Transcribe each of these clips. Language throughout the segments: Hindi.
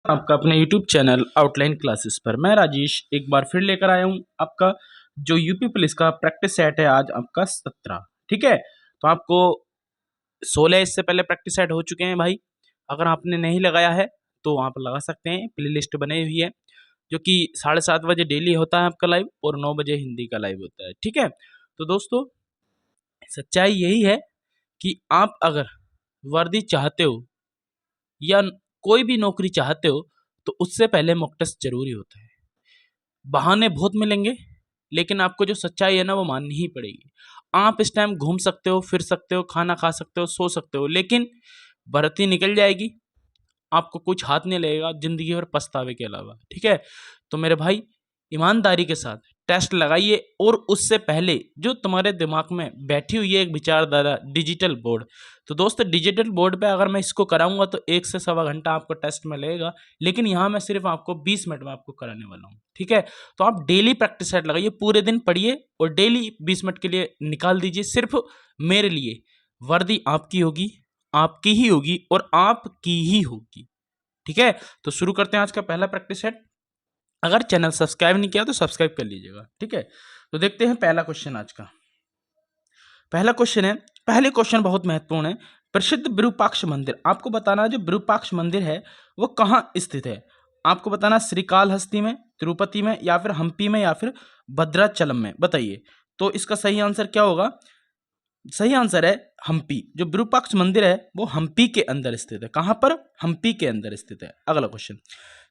आपका अपने YouTube चैनल आउटलाइन क्लासेस पर मैं राजेश एक बार फिर लेकर आया हूँ आपका जो यूपी पुलिस का प्रैक्टिस सेट है आज आपका 17। ठीक है, तो आपको 16 इससे पहले प्रैक्टिस सेट हो चुके हैं भाई। अगर आपने नहीं लगाया है तो आप लगा सकते हैं, प्ले लिस्ट बनी हुई है जो कि 7:30 बजे डेली होता है आपका लाइव और 9 बजे हिंदी का लाइव होता है। ठीक है, तो दोस्तों सच्चाई यही है कि आप अगर वर्दी चाहते हो या कोई भी नौकरी चाहते हो तो उससे पहले मॉक टेस्ट जरूरी होता है। बहाने बहुत मिलेंगे लेकिन आपको जो सच्चाई है ना वो माननी ही पड़ेगी। आप इस टाइम घूम सकते हो, फिर सकते हो, खाना खा सकते हो, सो सकते हो, लेकिन भर्ती निकल जाएगी, आपको कुछ हाथ नहीं लगेगा जिंदगी भर पछतावे के अलावा। ठीक है, तो मेरे भाई ईमानदारी के साथ टेस्ट लगाइए और उससे पहले जो तुम्हारे दिमाग में बैठी हुई है एक विचारधारा डिजिटल बोर्ड, तो दोस्त डिजिटल बोर्ड पे अगर मैं इसको कराऊंगा तो 1 से 1.25 घंटा आपको टेस्ट में लगेगा, लेकिन यहाँ मैं सिर्फ आपको 20 मिनट में आपको कराने वाला हूँ। ठीक है, तो आप डेली प्रैक्टिस सेट लगाइए, पूरे दिन पढ़िए और डेली 20 मिनट के लिए निकाल दीजिए सिर्फ मेरे लिए। वर्दी आपकी होगी, आपकी ही होगी और आपकी ही होगी। ठीक है, तो शुरू करते हैं आज का पहला प्रैक्टिस सेट। अगर चैनल सब्सक्राइब नहीं किया तो सब्सक्राइब कर लीजिएगा। ठीक है, तो देखते हैं पहला क्वेश्चन आज का। पहला क्वेश्चन है, पहले क्वेश्चन बहुत महत्वपूर्ण है। प्रसिद्ध विरूपाक्ष मंदिर, आपको बताना है जो विरूपाक्ष मंदिर है वो कहाँ स्थित है। आपको बताना श्रीकालहस्ती में, तिरुपति में, या फिर हम्पी में, या फिर भद्राचलम में। बताइए, तो इसका सही आंसर क्या होगा। सही आंसर है हम्पी। जो विरूपाक्ष मंदिर है वो हम्पी के अंदर स्थित है। कहां पर? हम्पी के अंदर स्थित है। अगला क्वेश्चन,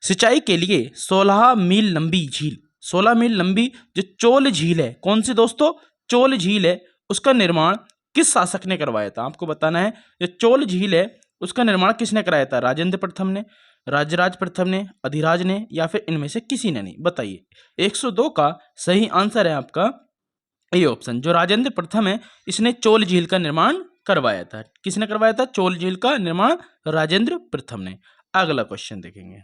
सिंचाई के लिए 16 मील लंबी झील, 16 मील लंबी जो चोल झील है, कौन सी दोस्तों? चोल झील है, उसका निर्माण किस शासक ने करवाया था। आपको बताना है जो चोल झील है उसका निर्माण किसने कराया था। राजेंद्र प्रथम ने, राजराज प्रथम ने, अधिराज ने, या फिर इनमें से किसी ने नहीं। बताइए, 102 का सही आंसर है आपका ये ऑप्शन, जो राजेंद्र प्रथम है इसने चोल झील का निर्माण करवाया था। किसने करवाया था चोल झील का निर्माण? राजेंद्र प्रथम ने। अगला क्वेश्चन देखेंगे,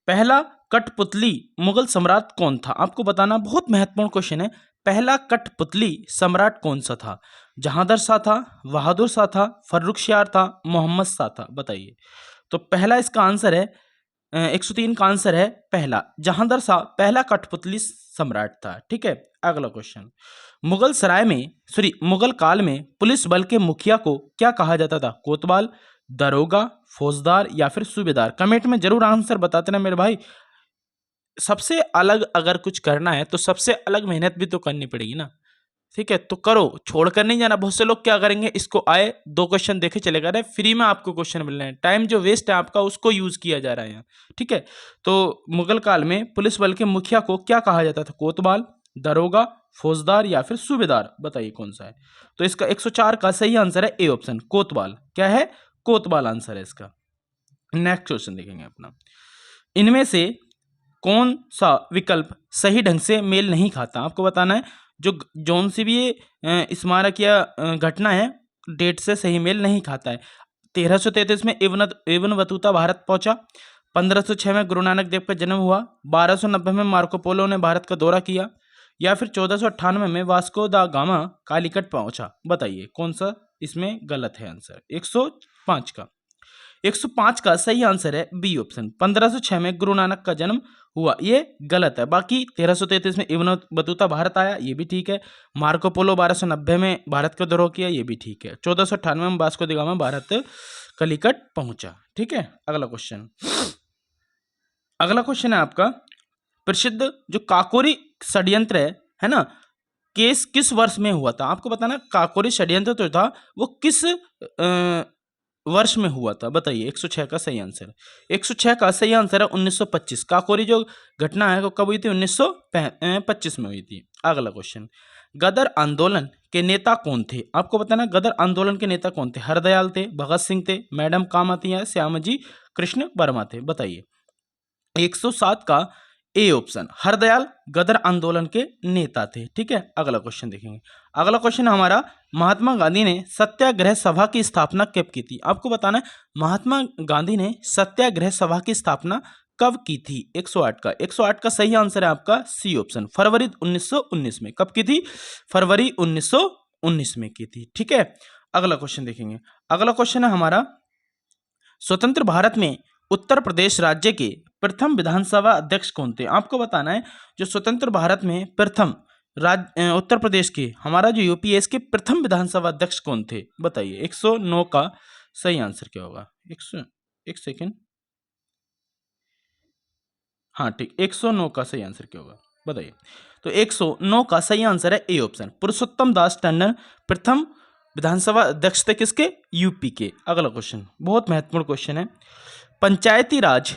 पहला कठपुतली मुगल सम्राट कौन था। आपको बताना, बहुत महत्वपूर्ण क्वेश्चन है। पहला कठपुतली सम्राट कौन सा था? जहांगीर शाह था, बहादुर शाह था, फर्रुखशियार था, मोहम्मद शाह था। बताइए, तो पहला इसका आंसर है 103 का आंसर है पहला, जहांगीर शाह पहला कठपुतली सम्राट था। ठीक है, अगला क्वेश्चन, मुगल काल में पुलिस बल के मुखिया को क्या कहा जाता था। कोतवाल, दरोगा, फौजदार, या फिर सूबेदार। कमेंट में जरूर आंसर बताते ना मेरे भाई। सबसे अलग अगर कुछ करना है तो सबसे अलग मेहनत भी तो करनी पड़ेगी ना। ठीक है, तो करो, छोड़कर नहीं जाना। बहुत से लोग क्या करेंगे, इसको आए 2 क्वेश्चन देखे चले गए, फ्री में आपको क्वेश्चन मिल रहे हैं, टाइम जो वेस्ट है आपका उसको यूज किया जा रहा है यहाँ। ठीक है, तो मुगल काल में पुलिस बल के मुखिया को क्या कहा जाता था। कोतवाल, दरोगा, फौजदार, या फिर सूबेदार। बताइए कौन सा है। तो इसका 104 का सही आंसर है ए ऑप्शन, कोतवाल। क्या है? कोतवाल आंसर है इसका। नेक्स्ट क्वेश्चन देखेंगे अपना, इनमें से कौन सा विकल्प सही ढंग से मेल नहीं खाता। आपको बताना है जो जौन सी भी ये स्मारक या घटना है डेट से सही मेल नहीं खाता है। 1333 में इब्न बतूता भारत पहुंचा, 1506 में गुरु नानक देव का जन्म हुआ, 1290 में मार्को पोलो ने भारत का दौरा किया, या फिर 1498 में वास्को दा गामा कालीकट पहुंचा। बताइए कौन सा इसमें गलत है आंसर। 105 का 105 का सही आंसर है बी ऑप्शन, 1506 में गुरु नानक का जन्म हुआ, ये गलत है। बाकी 1333 में इब्न बतूता भारत आया, ये भी ठीक है। मार्को पोलो 1290 में भारत का दौरा किया, ये भी ठीक है। 1498 में Vasco the gamma Bharat Calicut पहुंचा। ठीक है, अगला क्वेश्चन, अगला क्वेश्चन है आपका, प्रसिद्ध जो काकोरी षड्यंत्र है ना, केस किस वर्ष में हुआ था। आपको बताना काकोरी षड्यंत्र जो था वो किस वर्ष में हुआ था। बताइए, 106 का सही आंसर, 106 का सही आंसर है 1925। काकोरी जो घटना है वो कब हुई थी? 1925 में हुई थी। अगला क्वेश्चन, गदर आंदोलन के नेता कौन थे। आपको बताना गदर आंदोलन के नेता कौन थे। हरदयाल थे, भगत सिंह थे, मैडम कामाती या श्यामजी कृष्ण वर्मा थे। बताइए, 107 का ए ऑप्शन, हरदयाल गदर आंदोलन के नेता थे। ठीक है, अगला क्वेश्चन देखेंगे। अगला क्वेश्चन हमारा, महात्मा गांधी ने सत्याग्रह सभा की स्थापना कब की थी। आपको बताना है महात्मा गांधी ने सत्याग्रह सभा की स्थापना कब की थी। 108 का 108 का सही आंसर है आपका सी ऑप्शन, फरवरी 1919 में। कब की थी? फरवरी 1919 में की थी। ठीक है, अगला क्वेश्चन देखेंगे। अगला क्वेश्चन है हमारा, स्वतंत्र भारत में उत्तर प्रदेश राज्य के प्रथम विधानसभा अध्यक्ष कौन थे? आपको बताना है जो स्वतंत्र भारत में प्रथम उत्तर प्रदेश के हमारा जो यूपी है इसके प्रथम विधानसभा अध्यक्ष कौन थे? बताइए। 109 का सही आंसर क्या होगा? 100 एक सेकेंड। हाँ ठीक, 109 का सही आंसर क्या होगा बताइए। तो 109 का सही आंसर है ए ऑप्शन, पुरुषोत्तम दास टंडन प्रथम विधानसभा अध्यक्ष थे किसके? यूपी के। अगला क्वेश्चन बहुत महत्वपूर्ण क्वेश्चन है। पंचायती राज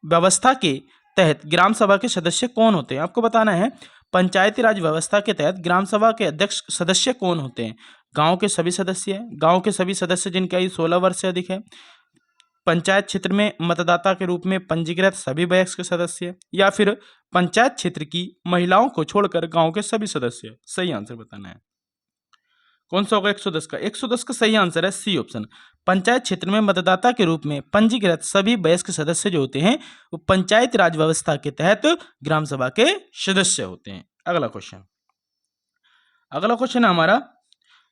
व्यवस्था के तहत ग्राम सभा के सदस्य कौन होते हैं? आपको बताना है पंचायती राज व्यवस्था के तहत ग्राम सभा के अध्यक्ष सदस्य कौन होते हैं? गांव के सभी सदस्य, गांव के सभी सदस्य जिनकी आयु 16 वर्ष से अधिक है, पंचायत क्षेत्र में मतदाता के रूप में पंजीकृत सभी वयस्क सदस्य, या फिर पंचायत क्षेत्र की महिलाओं को छोड़कर गांव के सभी सदस्य। सही आंसर बताना है कौन सा होगा? 110 का। 110 का सही आंसर है सी ऑप्शन, पंचायत क्षेत्र में मतदाता के रूप में पंजीकृत सभी वयस्क सदस्य जो होते हैं वो पंचायत राज व्यवस्था के तहत ग्राम सभा के सदस्य होते हैं। अगला क्वेश्चन है हमारा,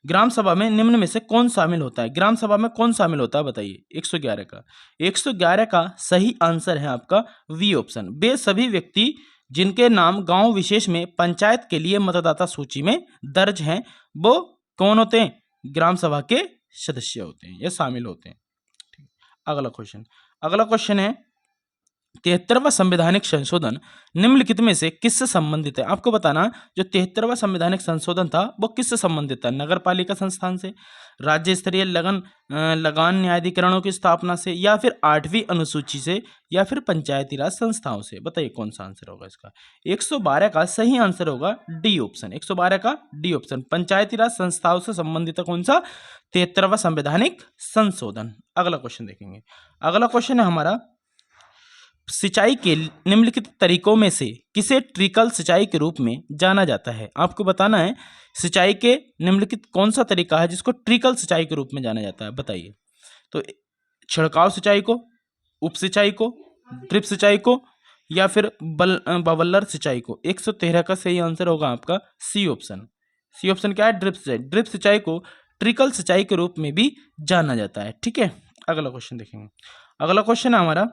ग्राम सभा में निम्न में से कौन शामिल होता है? ग्राम सभा में कौन शामिल होता है बताइए। 111 का। 111 का सही आंसर है आपका वी ऑप्शन, वे सभी व्यक्ति जिनके नाम गांव विशेष में पंचायत के लिए मतदाता सूची में दर्ज हैं वो कौन होते हैं? ग्राम सभा के सदस्य होते हैं या शामिल होते हैं। अगला क्वेश्चन है 73वां संवैधानिक संशोधन निम्नलिखित में से किससे संबंधित है? आपको बताना जो 73वां संवैधानिक संशोधन था वो किससे संबंधित था? नगर पालिका संस्थान से, राज्य स्तरीय लगान न्यायाधिकरणों की स्थापना से, या फिर 8वीं अनुसूची से, या फिर पंचायती राज संस्थाओं से। बताइए कौन सा आंसर होगा इसका? 112 का सही आंसर होगा डी ऑप्शन। 112 का डी ऑप्शन, पंचायती राज संस्थाओं से संबंधित कौन सा? 73वां संवैधानिक संशोधन। अगला क्वेश्चन देखेंगे। अगला क्वेश्चन है हमारा, सिंचाई के निम्नलिखित तरीकों में से किसे ट्रिकल सिंचाई के रूप में जाना जाता है? आपको बताना है सिंचाई के निम्नलिखित कौन सा तरीका है जिसको ट्रिकल सिंचाई के रूप में जाना जाता है? बताइए। तो छिड़काव सिंचाई को, उप सिंचाई को, ड्रिप सिंचाई को, या फिर बवल्लर सिंचाई को। 113 का सही आंसर होगा आपका सी ऑप्शन। सी ऑप्शन क्या है? ड्रिप सिंचाई। ड्रिप सिंचाई को ट्रिकल सिंचाई के रूप में भी जाना जाता है। ठीक है, अगला क्वेश्चन देखेंगे। अगला क्वेश्चन है हमारा,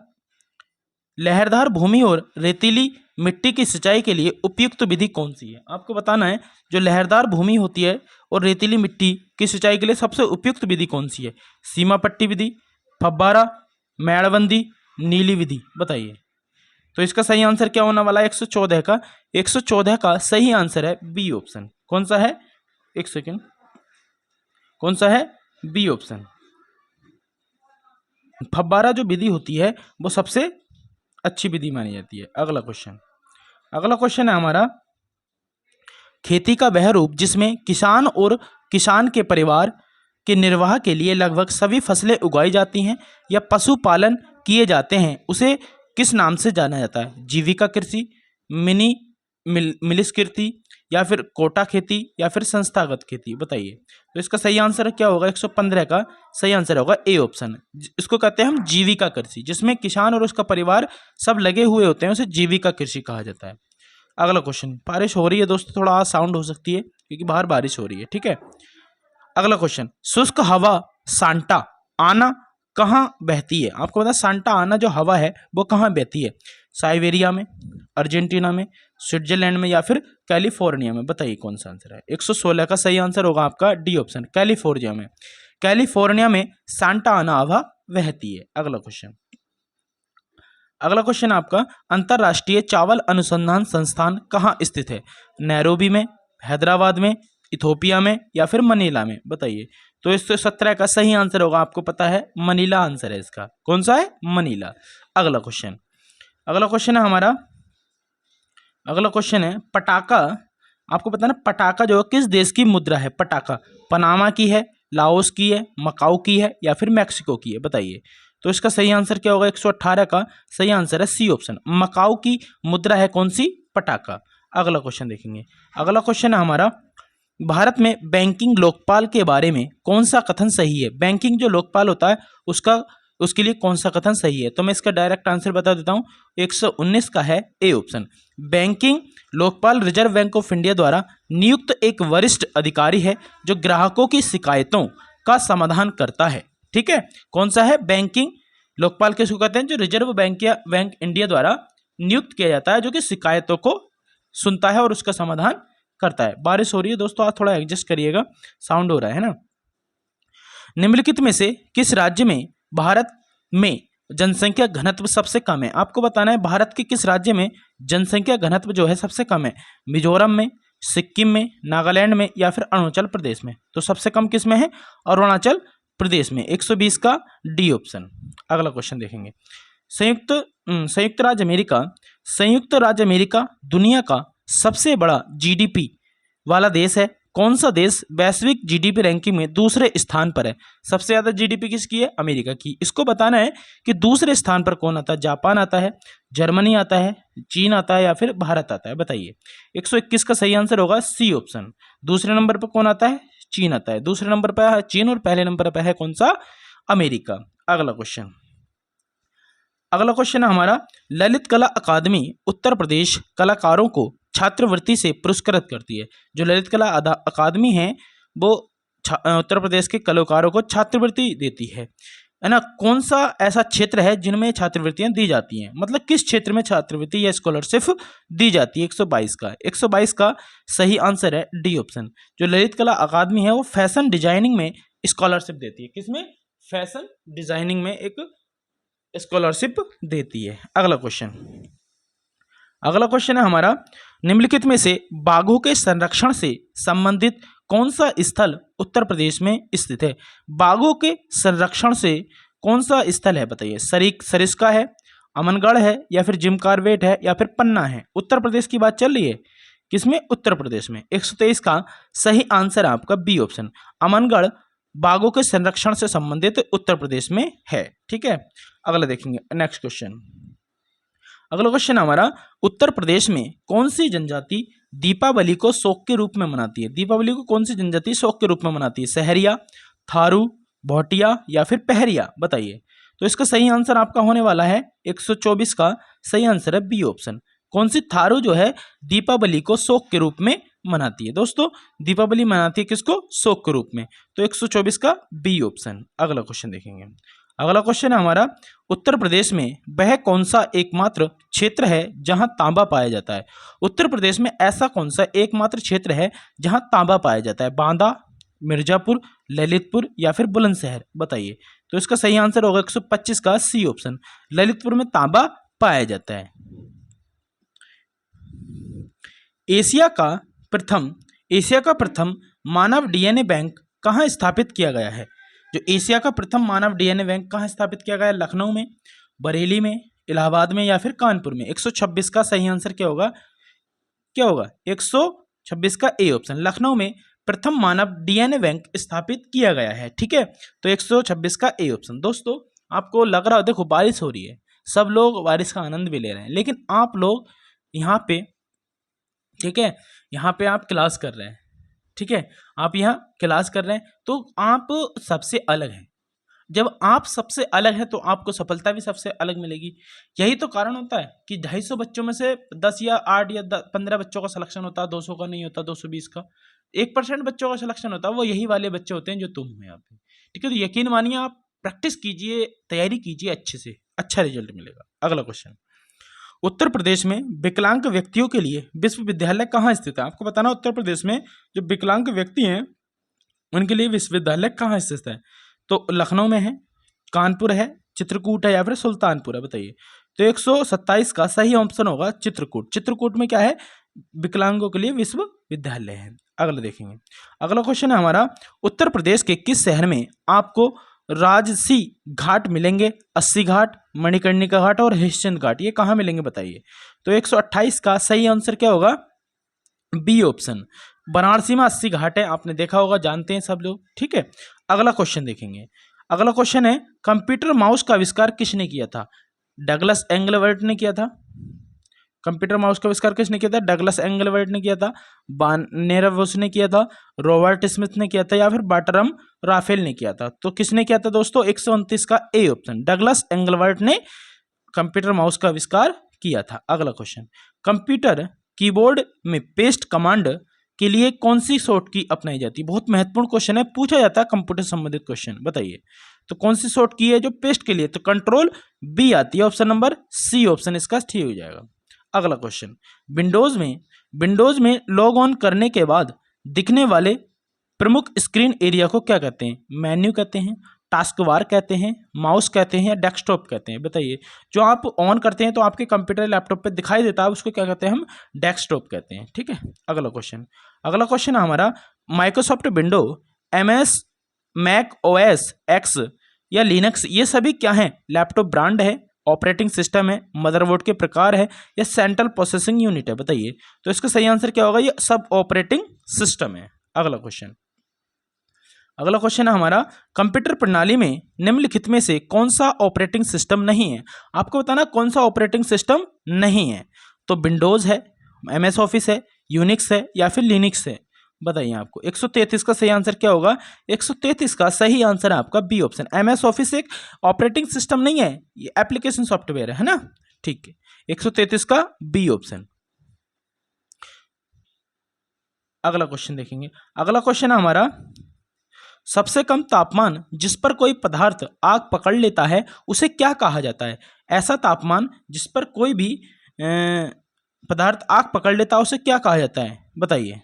लहरदार भूमि और रेतीली मिट्टी की सिंचाई के लिए उपयुक्त विधि कौन सी है? आपको बताना है जो लहरदार भूमि होती है और रेतीली मिट्टी की सिंचाई के लिए सबसे उपयुक्त विधि कौन सी है? सीमा पट्टी विधि, फब्बारा, मेड़बंदी, नीली विधि। बताइए। तो इसका सही आंसर क्या होने वाला है? 114 का। 114 का सही आंसर है बी ऑप्शन। कौन सा है? एक सेकेंड, कौन सा है? B option. फब्बारा जो विधि होती है वो सबसे अच्छी विधि मानी जाती है। अगला क्वेश्चन है हमारा, खेती का वह रूप जिसमें किसान और किसान के परिवार के निर्वाह के लिए लगभग सभी फसलें उगाई जाती हैं या पशुपालन किए जाते हैं उसे किस नाम से जाना जाता है? जीविका कृषि, मिलिस खेती, या फिर कोटा खेती, या फिर संस्थागत खेती। बताइए। तो इसका सही आंसर क्या होगा? 115 का सही आंसर होगा ए ऑप्शन। इसको कहते हैं हम जीविका कृषि, जिसमें किसान और उसका परिवार सब लगे हुए होते हैं, उसे जीविका कृषि कहा जाता है। अगला क्वेश्चन, बारिश हो रही है दोस्तों, थोड़ा साउंड हो सकती है क्योंकि बाहर बारिश हो रही है। ठीक है, अगला क्वेश्चन, शुष्क हवा सांता आना कहाँ बहती है? आपको पता है सांता आना जो हवा है वो कहाँ बहती है? साइबेरिया में, अर्जेंटीना में, स्विट्जरलैंड में, या फिर कैलिफोर्निया में। बताइए कौन सा आंसर है? 116 का सही आंसर होगा आपका डी ऑप्शन, कैलिफोर्निया में। कैलिफोर्निया में सांता आना हवा बहती है। अगला क्वेश्चन आपका, अंतरराष्ट्रीय चावल अनुसंधान संस्थान कहाँ स्थित है? नैरोबी में, हैदराबाद में, इथोपिया में, या फिर मनीला में। बताइए। तो 117 का सही आंसर होगा, आपको पता है मनीला आंसर है इसका। कौन सा है? मनीला। अगला क्वेश्चन है हमारा, अगला क्वेश्चन है पटाका। आपको पता है ना पटाका जो किस देश की मुद्रा है? पटाका पनामा की है, लाओस की है, मकाऊ की है, या फिर मैक्सिको की है। बताइए। तो इसका सही आंसर क्या होगा? 118 का सही आंसर है सी ऑप्शन, मकाऊ की मुद्रा है कौन सी? पटाका। अगला क्वेश्चन देखेंगे। अगला क्वेश्चन है हमारा, भारत में बैंकिंग लोकपाल के बारे में कौन सा कथन सही है? बैंकिंग जो लोकपाल होता है उसके लिए कौन सा कथन सही है? तो मैं इसका डायरेक्ट आंसर बता देता हूं। 119 का है A option, banking Lokpal reserve bank of India द्वारा नियुक्त एक वरिष्ठ अधिकारी है जो ग्राहकों की शिकायतों का समाधान करता है। ठीक है, कौन सा है? बैंकिंग लोकपाल किसको कहते हैं? जो रिजर्व बैंक या बैंक इंडिया द्वारा नियुक्त किया जाता है, जो कि शिकायतों को सुनता है और उसका समाधान करता है। बारिश हो रही है दोस्तों, आप थोड़ा एडजस्ट करिएगा, साउंड हो रहा है ना। निम्नलिखित में से किस राज्य में भारत में जनसंख्या घनत्व सबसे कम है? आपको बताना है भारत के किस राज्य में जनसंख्या घनत्व जो है सबसे कम है। मिजोरम में, सिक्किम में, नागालैंड में या फिर अरुणाचल प्रदेश में। तो सबसे कम किस में है? अरुणाचल प्रदेश में, 120 का डी ऑप्शन। अगला क्वेश्चन देखेंगे। संयुक्त राज्य अमेरिका दुनिया का सबसे बड़ा जीडीपी वाला देश है। कौन सा देश वैश्विक जीडीपी रैंकिंग में दूसरे स्थान पर है? सबसे ज्यादा जीडीपी किसकी है? अमेरिका की। इसको बताना है कि दूसरे स्थान पर कौन आता है। जापान आता है, जर्मनी आता है, चीन आता है या फिर भारत आता है? बताइए। 121 का सही आंसर होगा सी ऑप्शन। दूसरे नंबर पर कौन आता है? चीन आता है। दूसरे नंबर पर है चीन और पहले नंबर पर है कौन सा? अमेरिका। अगला क्वेश्चन है हमारा, ललित कला अकादमी उत्तर प्रदेश कलाकारों को छात्रवृत्ति से पुरस्कृत करती है। जो ललित कला अकादमी है वो उत्तर प्रदेश के कलाकारों को छात्रवृत्ति देती है ना। कौन सा ऐसा क्षेत्र है जिनमें छात्रवृत्तियां दी जाती हैं? मतलब किस क्षेत्र में छात्रवृत्ति या स्कॉलरशिप दी जाती है? 122 का सही आंसर है डी ऑप्शन। जो ललित कला अकादमी है वो फैशन डिजाइनिंग में स्कॉलरशिप देती है। किसमें? फैशन डिजाइनिंग में एक स्कॉलरशिप देती है। अगला क्वेश्चन है हमारा, निम्नलिखित में से बाघों के संरक्षण से संबंधित कौन सा स्थल उत्तर प्रदेश में स्थित है? बाघों के संरक्षण से कौन सा स्थल है? बताइए। सरिस्का है, अमनगढ़ है या फिर जिम कॉर्बेट है या फिर पन्ना है? उत्तर प्रदेश की बात चल रही है। किसमें? उत्तर प्रदेश में। 123 का सही आंसर आपका बी ऑप्शन। अमनगढ़ बाघों के संरक्षण से संबंधित उत्तर प्रदेश में है। ठीक है, अगला देखेंगे। Next question. अगला क्वेश्चन हमारा, उत्तर प्रदेश में कौन सी जनजाति दीपावली को शौक के रूप में मनाती है? दीपावली को कौन सी जनजाति शौक के रूप में मनाती है? सहरिया, थारू, भोटिया या फिर पहरिया? बताइए। तो इसका सही आंसर आपका होने वाला है 124 का सही आंसर है बी ऑप्शन। कौन सी? थारू जो है दीपावली को शौक के रूप में मनाती है। दोस्तों दीपावली मनाती है किसको? शौक के रूप में। तो 124 का बी ऑप्शन। अगला क्वेश्चन देखेंगे। अगला क्वेश्चन है हमारा, उत्तर प्रदेश में वह कौन सा एकमात्र क्षेत्र है जहां तांबा पाया जाता है? उत्तर प्रदेश में ऐसा कौन सा एकमात्र क्षेत्र है जहां तांबा पाया जाता है? बांदा, मिर्जापुर, ललितपुर या फिर बुलंदशहर? बताइए। तो इसका सही आंसर होगा 125 का सी ऑप्शन। ललितपुर में तांबा पाया जाता है। एशिया का प्रथम मानव डीएनए बैंक कहाँ स्थापित किया गया है? जो एशिया का प्रथम मानव डीएनए बैंक कहाँ स्थापित किया गया है? लखनऊ में, बरेली में, इलाहाबाद में या फिर कानपुर में? 126 का सही आंसर क्या होगा? 126 का ए ऑप्शन। लखनऊ में प्रथम मानव डीएनए बैंक स्थापित किया गया है। ठीक है, तो 126 का ए ऑप्शन। दोस्तों आपको लग रहा हो, देखो बारिश हो रही है, सब लोग बारिश का आनंद भी ले रहे हैं, लेकिन आप लोग यहाँ पे, ठीक है, यहाँ पे आप क्लास कर रहे हैं, ठीक है, आप यहाँ क्लास कर रहे हैं तो आप सबसे अलग हैं। जब आप सबसे अलग हैं तो आपको सफलता भी सबसे अलग मिलेगी। यही तो कारण होता है कि 250 बच्चों में से 10 या 8 या 15 बच्चों का सिलेक्शन होता है, 200 का नहीं होता, 220 का 1% बच्चों का सिलेक्शन होता है। वो यही वाले बच्चे होते हैं जो तुम हो यहाँ पे। ठीक है, तो यकीन मानिए, आप प्रैक्टिस कीजिए, तैयारी कीजिए, अच्छे से अच्छा रिजल्ट मिलेगा। अगला क्वेश्चन, उत्तर प्रदेश में विकलांग व्यक्तियों के लिए विश्वविद्यालय कहाँ स्थित है? आपको बताना उत्तर प्रदेश में जो विकलांग व्यक्ति हैं उनके लिए विश्वविद्यालय कहाँ स्थित है? तो लखनऊ में है, कानपुर है, चित्रकूट है या फिर सुल्तानपुर है? बताइए। तो 127 का सही ऑप्शन होगा चित्रकूट। चित्रकूट में क्या है? विकलांगों के लिए विश्वविद्यालय है। अगला देखेंगे। अगला क्वेश्चन है हमारा, उत्तर प्रदेश के किस शहर में आपको राजसी घाट मिलेंगे? 80 घाट, मणिकर्णिका घाट और हरिश्चंद्र घाट, ये कहाँ मिलेंगे? बताइए। तो 128 का सही आंसर क्या होगा? B option. वाराणसी में 80 घाट है, आपने देखा होगा, जानते हैं सब लोग। ठीक है, अगला क्वेश्चन देखेंगे। अगला क्वेश्चन है, कंप्यूटर माउस का आविष्कार किसने किया था? डगलस एंगलवर्ट ने किया था। कंप्यूटर माउस का आविष्कार किसने किया था? डगलस एंगलवर्ट ने किया था, नेरवोस ने किया था, रॉबर्ट स्मिथ ने किया था या फिर बार्टरम राफेल ने किया था? तो किसने किया था दोस्तों? 129 का ए ऑप्शन। डगलस एंगलवर्ट ने कंप्यूटर माउस का आविष्कार किया था। अगला क्वेश्चन, कंप्यूटर कीबोर्ड में पेस्ट कमांड के लिए कौन सी शॉर्ट की अपनाई जाती है? बहुत महत्वपूर्ण क्वेश्चन है, पूछा जाता है कंप्यूटर संबंधित क्वेश्चन। बताइए। तो कौन सी शॉर्ट की है जो पेस्ट के लिए, तो कंट्रोल बी आती है, ऑप्शन नंबर सी ऑप्शन इसका ठीक हो जाएगा। अगला क्वेश्चन, विंडोज में लॉग ऑन करने के बाद दिखने वाले प्रमुख स्क्रीन एरिया को क्या कहते हैं? मेन्यू कहते हैं, टास्क बार कहते हैं, माउस कहते हैं या डेस्कटॉप कहते हैं? बताइए। जो आप ऑन करते हैं तो आपके कंप्यूटर लैपटॉप पे दिखाई देता है, उसको क्या कहते हैं? हम डेस्कटॉप कहते हैं। ठीक है, अगला क्वेश्चन है हमारा, Microsoft window, MS, Mac OS X या लिनक्स, ये सभी क्या है? लैपटॉप ब्रांड है, ऑपरेटिंग सिस्टम है, मदरबोर्ड के प्रकार है या सेंट्रल प्रोसेसिंग यूनिट है? बताइए। तो इसका सही आंसर क्या होगा? ये सब ऑपरेटिंग सिस्टम है। अगला क्वेश्चन है हमारा, कंप्यूटर प्रणाली में निम्नलिखित में से कौन सा ऑपरेटिंग सिस्टम नहीं है? आपको बताना कौन सा ऑपरेटिंग सिस्टम नहीं है। तो विंडोज है, MS ऑफिस है, यूनिक्स है या फिर लिनक्स है? बताइए आपको। 133 का सही आंसर क्या होगा? 133 का सही आंसर है आपका बी ऑप्शन। MS ऑफिस एक ऑपरेटिंग सिस्टम नहीं है, ये एप्लीकेशन सॉफ्टवेयर है ना। ठीक है, 133 का बी ऑप्शन। अगला क्वेश्चन देखेंगे। अगला क्वेश्चन है हमारा, सबसे कम तापमान जिस पर कोई पदार्थ आग पकड़ लेता है उसे क्या कहा जाता है? ऐसा तापमान जिस पर कोई भी पदार्थ आग पकड़ लेता है उसे क्या कहा जाता है? बताइए।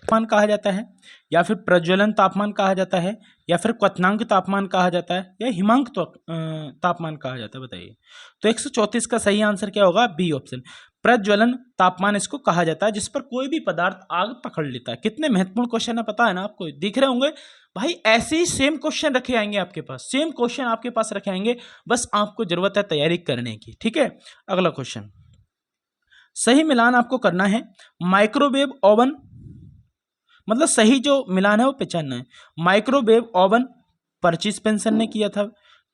तापमान कहा जाता है या फिर प्रज्वलन तापमान कहा जाता है या फिर क्वथनांक तापमान कहा जाता है या हिमांक तापमान कहा जाता है? बताइए। तो 134 का सही आंसर क्या होगा? बी ऑप्शन, प्रज्वलन तापमान इसको कहा जाता है जिस पर कोई भी पदार्थ आग पकड़ लेता है। कितने महत्वपूर्ण क्वेश्चन है पता है ना आपको, दिख रहे होंगे भाई। ऐसे ही सेम क्वेश्चन रखे आएंगे आपके पास, सेम क्वेश्चन आपके पास रखे आएंगे, बस आपको जरूरत है तैयारी करने की। ठीक है, अगला क्वेश्चन, सही मिलान आपको करना है। माइक्रोवेव ओवन, मतलब सही जो मिलान है वो पहचानना है। माइक्रोवेव ओवन पर्ची स्पेंसर ने किया था,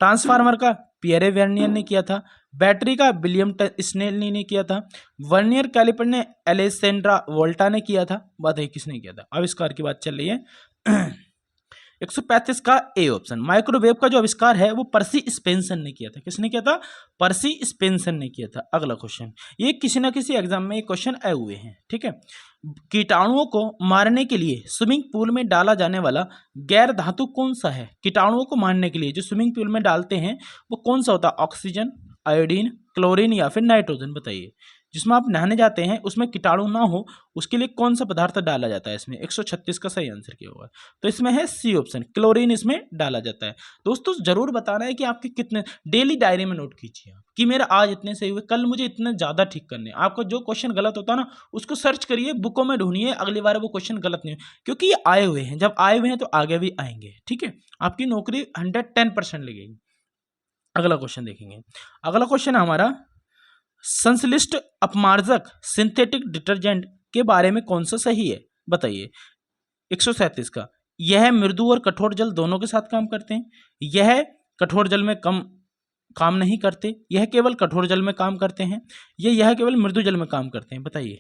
ट्रांसफार्मर का पियरे वर्नियर ने किया था, बैटरी का विलियम स्नेल ने किया था, वर्नियर कैलिपर ने एलेसेंड्रा वोल्टा ने किया था। बताइए किसने किया था? आविष्कार की बात चल रही है। 135 का ए ऑप्शन, माइक्रोवेव का जो आविष्कार है वो पर्सी स्पेंसन ने किया था। किसने किया था? पर्सी स्पेंसन ने किया था। अगला क्वेश्चन, ये किसी ना किसी एग्जाम में ये क्वेश्चन आए हुए हैं। ठीक है, कीटाणुओं को मारने के लिए स्विमिंग पूल में डाला जाने वाला गैर धातु कौन सा है? कीटाणुओं को मारने के लिए जो स्विमिंग पूल में डालते हैं वो कौन सा होता है? ऑक्सीजन, आयोडीन, क्लोरीन या फिर नाइट्रोजन? बताइए। जिसमें आप नहाने जाते हैं उसमें कीटाणु ना हो उसके लिए कौन सा पदार्थ डाला जाता है इसमें? 136 का सही आंसर क्या होगा? तो इसमें है सी ऑप्शन, क्लोरीन इसमें डाला जाता है। दोस्तों जरूर बताना है कि आपके कितने, डेली डायरी में नोट कीजिए आप कि मेरा आज इतने सही हुए, कल मुझे इतने ज्यादा ठीक करने। आपको जो क्वेश्चन गलत होता है ना उसको सर्च करिए, बुकों में ढूंढिए, अगली बार वो क्वेश्चन गलत नहीं हो, क्योंकि ये आए हुए हैं, जब आए हुए हैं तो आगे भी आएंगे। ठीक है, आपकी नौकरी 110% लगेगी। अगला क्वेश्चन देखेंगे। अगला क्वेश्चन है हमारा, संश्लिष्ट अपमार्जक सिंथेटिक डिटर्जेंट के बारे में कौन सा सही है? बताइए। 137 का, यह मृदु और कठोर जल दोनों के साथ काम करते हैं, यह कठोर जल में कम काम नहीं करते, यह केवल कठोर जल में काम करते हैं, यह केवल मृदु जल में काम करते हैं? बताइए।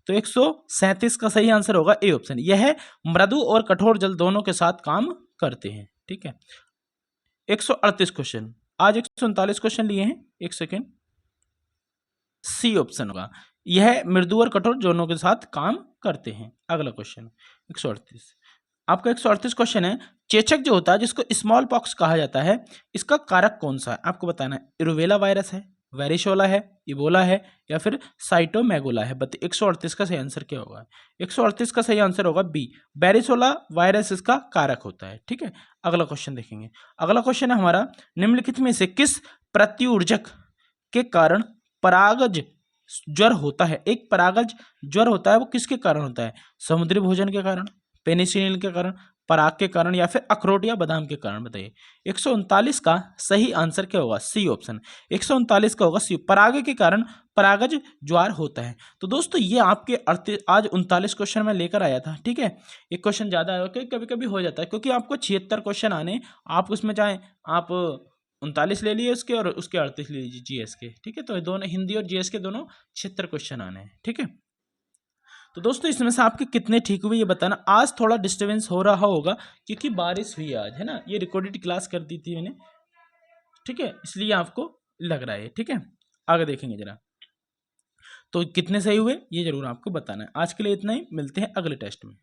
तो 137 का सही आंसर होगा ए ऑप्शन, यह मृदु और कठोर जल दोनों के साथ काम करते हैं। ठीक है, 138 क्वेश्चन, आज 139 क्वेश्चन लिए हैं। एक सेकेंड, सी ऑप्शन होगा, यह मृदु और कठोर दोनों के साथ काम करते हैं। अगला क्वेश्चन 138, आपका 138 क्वेश्चन है, चेचक जो होता है जिसको स्मॉल पॉक्स कहा जाता है, इसका कारक कौन सा है? आपको बताना है। इरुवेला वायरस है, वेरिशोला है, इबोला है या फिर साइटोमेगोला है? 138 का सही आंसर क्या होगा? 138 का सही आंसर होगा बी, वेरिशोला वायरस इसका कारक होता है। ठीक है, अगला क्वेश्चन देखेंगे। अगला क्वेश्चन है हमारा, निम्नलिखित में से किस प्रत्युर्जक के कारण परागज ज्वर होता है? एक परागज ज्वर होता है वो किसके कारण होता है? समुद्री भोजन के कारण, पेनिसिलिन के कारण, पराग के कारण या फिर अखरोट या बादाम के कारण? बताइए। 139 का सही आंसर क्या होगा? सी ऑप्शन, 139 का होगा सी, पराग के कारण परागज ज्वार होता है। तो दोस्तों ये आपके आज 39 क्वेश्चन में लेकर आया था। ठीक है, एक क्वेश्चन ज्यादा है, कभी कभी हो जाता है क्योंकि आपको 76 क्वेश्चन आने, आप उसमें चाहे आप 39 ले लिए उसके और उसके 38 ले लीजिए जीएस के। ठीक है, तो ये दोनों हिंदी और जीएस के दोनों 76 क्वेश्चन आने हैं। ठीक है, तो दोस्तों इसमें से आपके कितने ठीक हुए ये बताना। आज थोड़ा डिस्टर्बेंस हो रहा होगा क्योंकि बारिश हुई आज, है ना, ये रिकॉर्डेड क्लास कर दी थी मैंने। ठीक है, इसलिए आपको लग रहा है। ठीक है, आगे देखेंगे जरा, तो कितने सही हुए ये जरूर आपको बताना है। आज के लिए इतना ही, मिलते हैं अगले टेस्ट में।